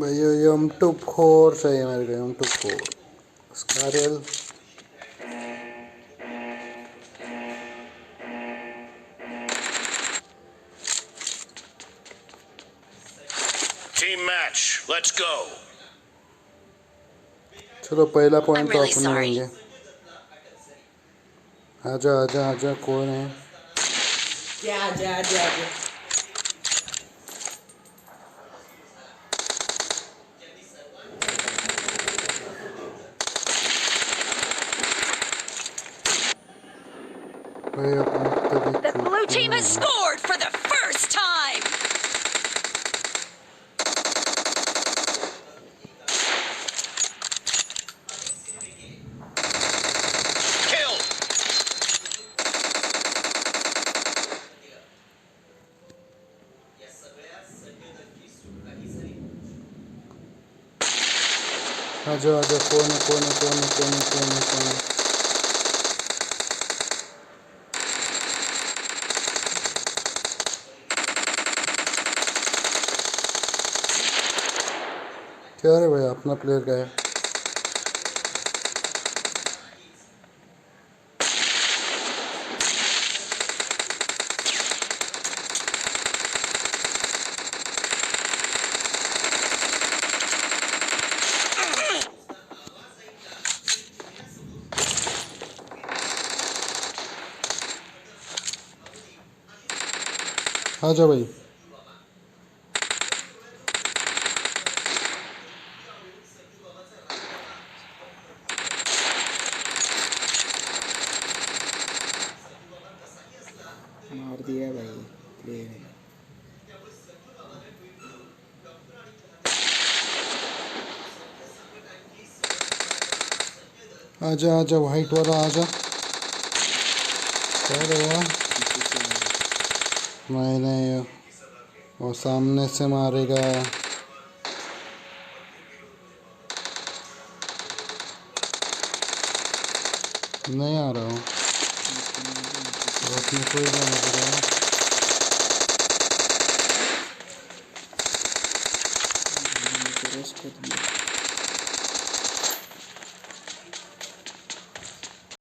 भैया यम टू फोर चाहिए मेरे को, यम टू फोर स्कारल। Team match, let's go. चलो पहला I'm पॉइंट तो really अपने sorry. लेंगे। आजा आजा आजा, कौन है? क्या आजा आजा आजा। भाई अपने The तभी blue चूक team has गए। scored for the first time. Kill. आजा आजा, कौन है कौन है कौन है कौन है कौन है कौन है? क्या रे भाई, अपना प्लेयर का है। आजा भाई। मार दिया भाई प्लेयर है। आजा आजा, वाइट वाला आजा। क्या रे यार? नहीं नहीं, वो सामने से मारेगा। नहीं आ रहा हूँ, अपने कोई जाना पड़ेगा। रेस्ट कर दिया।